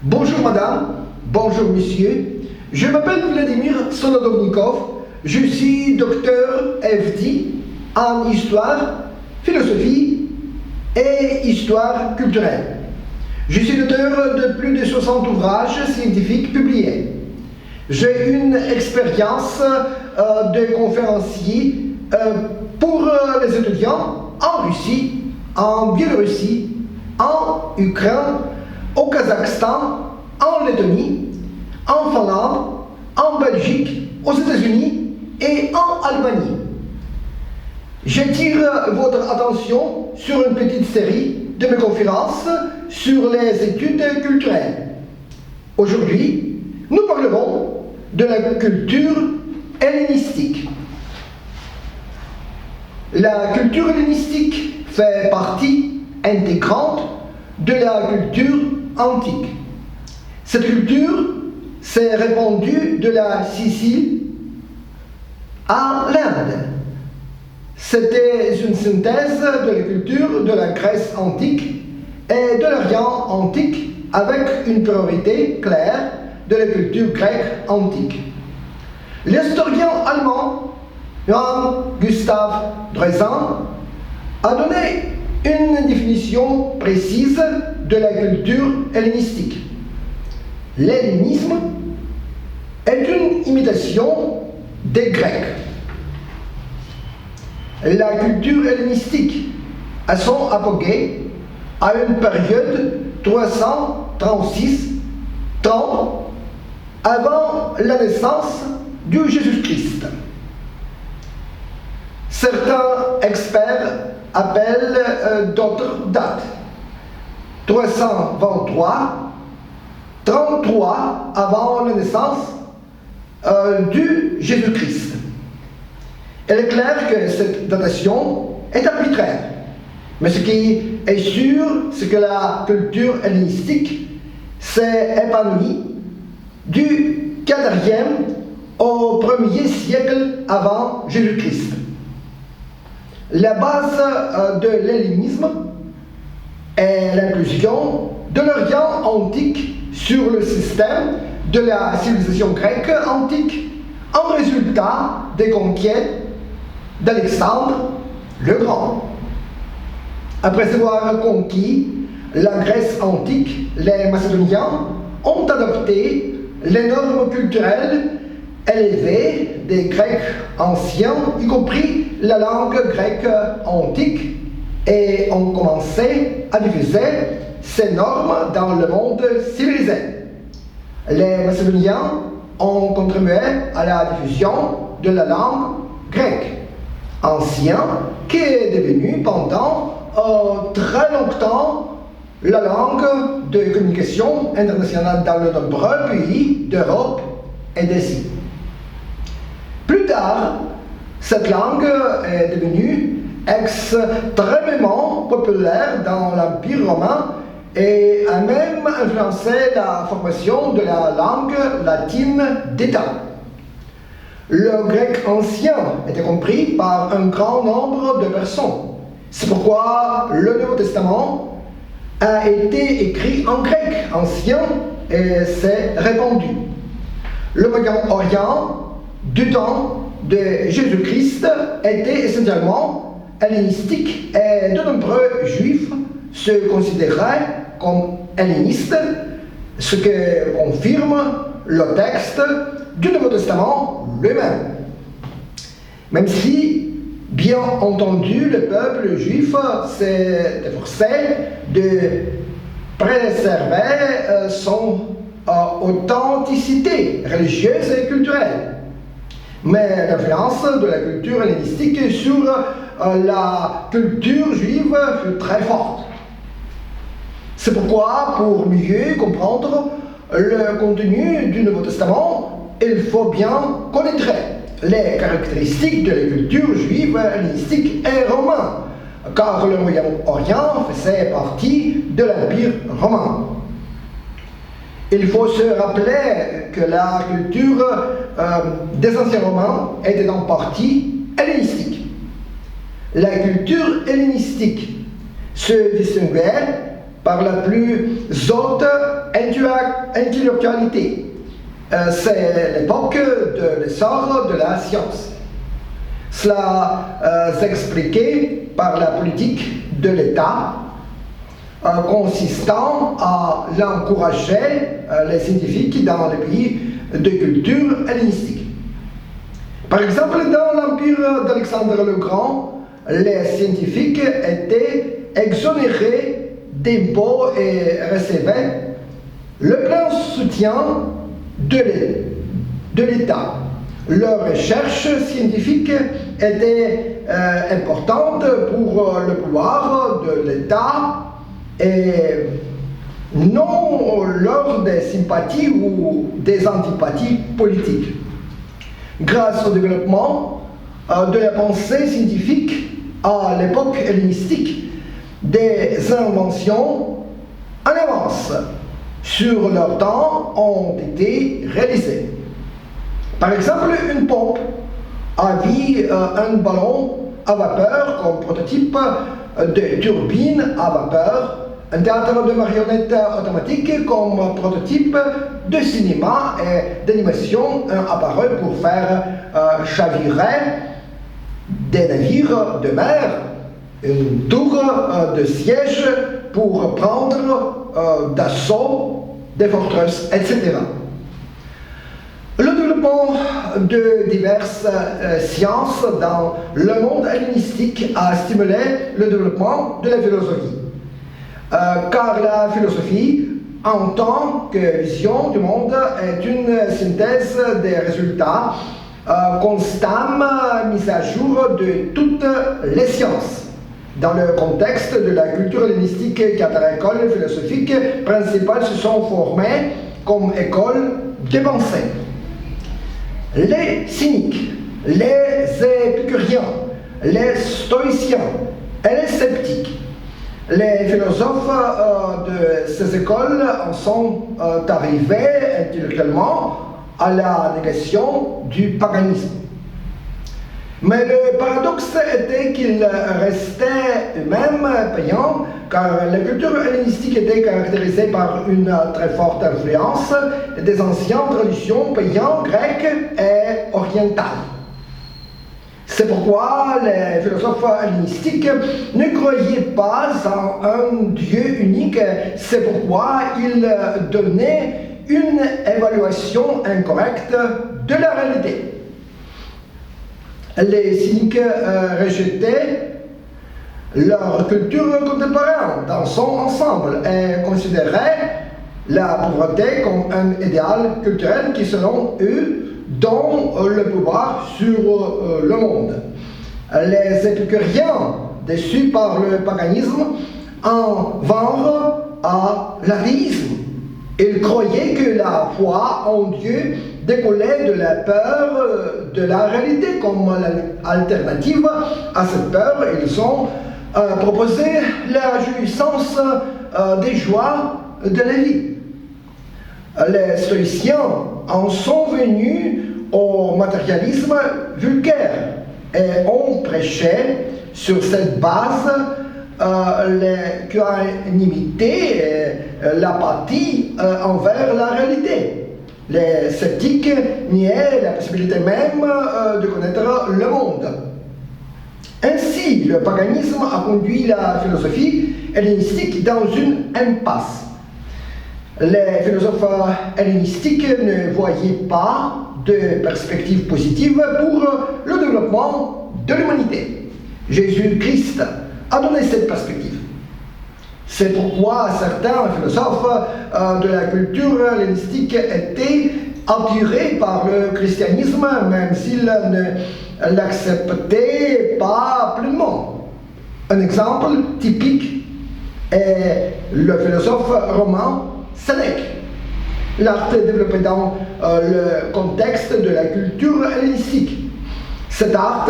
Bonjour madame, bonjour monsieur, je m'appelle Vladimir Solodovnikov, je suis docteur FD en histoire, philosophie et histoire culturelle. Je suis l'auteur de plus de 60 ouvrages scientifiques publiés. J'ai une expérience de conférencier pour les étudiants en Russie, en Biélorussie, en Ukraine, au Kazakhstan, en Lettonie, en Finlande, en Belgique, aux États-Unis et en Allemagne. J'attire votre attention sur une petite série de mes conférences sur les études culturelles. Aujourd'hui, nous parlerons de la culture hellénistique. La culture hellénistique fait partie intégrante de la culture antique. Cette culture s'est répandue de la Sicile à l'Inde. C'était une synthèse de la culture de la Grèce antique et de l'Orient antique avec une priorité claire de la culture grecque antique. L'historien allemand Johann Gustav Droysen a donné une définition précise de la culture hellénistique. L'hellénisme est une imitation des Grecs. La culture hellénistique a son apogée à une période 336-30 avant la naissance du Jésus-Christ. Certains experts appellent d'autres dates. 323, 33 avant la naissance du Jésus-Christ. Il est clair que cette datation est arbitraire. Mais ce qui est sûr, c'est que la culture hellénistique s'est épanouie du 4e au 1er siècle avant Jésus-Christ. La base de l'hellénisme est l'inclusion de l'Orient antique sur le système de la civilisation grecque antique en résultat des conquêtes d'Alexandre le Grand. Après avoir conquis la Grèce antique, les Macédoniens ont adopté les normes culturelles élevées des Grecs anciens, y compris la langue grecque antique, et ont commencé à diffuser ces normes dans le monde civilisé. Les Macédoniens ont contribué à la diffusion de la langue grecque ancienne, qui est devenue pendant très longtemps la langue de communication internationale dans de nombreux pays d'Europe et d'Asie. Plus tard, cette langue est devenue extrêmement populaire dans l'Empire romain et a même influencé la formation de la langue latine d'État. Le grec ancien était compris par un grand nombre de personnes. C'est pourquoi le Nouveau Testament a été écrit en grec ancien et s'est répandu. Le Moyen-Orient, du temps de Jésus-Christ, était essentiellement hellénistique et de nombreux juifs se considéraient comme hellénistes, ce que confirme le texte du Nouveau Testament lui-même. Même si, bien entendu, le peuple juif s'est efforcé de préserver son authenticité religieuse et culturelle. Mais l'influence de la culture hellénistique sur la culture juive fut très forte. C'est pourquoi, pour mieux comprendre le contenu du Nouveau Testament, il faut bien connaître les caractéristiques de la culture juive, hellénistique et romaine, car le Moyen-Orient faisait partie de l'Empire romain. Il faut se rappeler que la culture des anciens Romains était en partie hellénistique. La culture hellénistique se distinguait par la plus haute intellectualité. C'est l'époque de l'essor de la science. Cela s'expliquait par la politique de l'État consistant à encourager les scientifiques dans les pays de culture hellénistique. Par exemple, dans l'empire d'Alexandre le Grand, les scientifiques étaient exonérés d'impôts et recevaient le plein soutien de l'État. Leurs recherches scientifiques étaient importantes pour le pouvoir de l'État et non lors des sympathies ou des antipathies politiques. Grâce au développement de la pensée scientifique à l'époque hellénistique, des inventions en avance sur leur temps ont été réalisées. Par exemple, une pompe avait un ballon à vapeur comme prototype de turbine à vapeur, un théâtre de marionnettes automatique comme prototype de cinéma et d'animation, un appareil pour faire chavirer des navires de mer, une tour de siège pour prendre d'assaut des forteresses, etc. Le développement de diverses sciences dans le monde hellénistique a stimulé le développement de la philosophie. Car la philosophie, en tant que vision du monde, est une synthèse des résultats constamment mis à jour de toutes les sciences. Dans le contexte de la culture hellénistique, quatre écoles philosophiques principales se sont formées comme écoles de pensée. Les cyniques, les épicuriens, les stoïciens et les sceptiques. Les philosophes de ces écoles en sont arrivés intellectuellement à la négation du paganisme. Mais le paradoxe était qu'ils restaient eux-mêmes païens, car la culture hellénistique était caractérisée par une très forte influence des anciennes traditions païennes grecques et orientales. C'est pourquoi les philosophes hellénistiques ne croyaient pas en un Dieu unique, c'est pourquoi ils donnaient une évaluation incorrecte de la réalité. Les cyniques rejetaient leur culture contemporaine dans son ensemble et considéraient la pauvreté comme un idéal culturel qui, selon eux, donne le pouvoir sur le monde. Les épicuriens, déçus par le paganisme, en vinrent à l'athéisme. Ils croyaient que la foi en Dieu découlait de la peur de la réalité. Comme alternative à cette peur, ils ont proposé la jouissance des joies de la vie. Les stoïciens en sont venus au matérialisme vulgaire et ont prêché sur cette base l'équanimité et l'apathie envers la réalité. Les sceptiques niaient la possibilité même de connaître le monde. Ainsi, le paganisme a conduit la philosophie hellénistique dans une impasse. Les philosophes hellénistiques ne voyaient pas de perspective positive pour le développement de l'humanité. Jésus-Christ a donné cette perspective. C'est pourquoi certains philosophes de la culture hellénistique étaient attirés par le christianisme, même s'ils ne l'acceptaient pas pleinement. Un exemple typique est le philosophe romain Sénèque. L'art est développé dans le contexte de la culture hellénistique. Cet art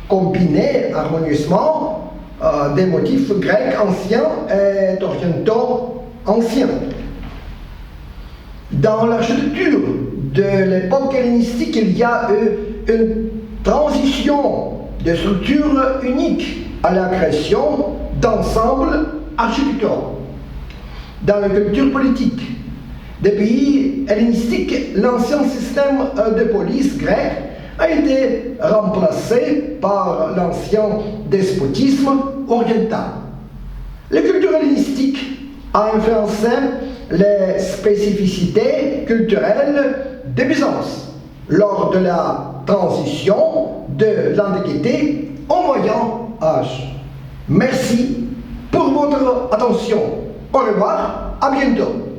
combinait harmonieusement des motifs grecs anciens et orientaux anciens. Dans l'architecture de l'époque hellénistique, il y a eu une transition de structures uniques à la création d'ensembles architecturaux. Dans la culture politique des pays hellénistiques, l'ancien système de police grec a été remplacé par l'ancien despotisme oriental. La culture hellénistique a influencé les spécificités culturelles de Byzance lors de la transition de l'Antiquité au Moyen Âge. Merci pour votre attention. Au revoir, à bientôt.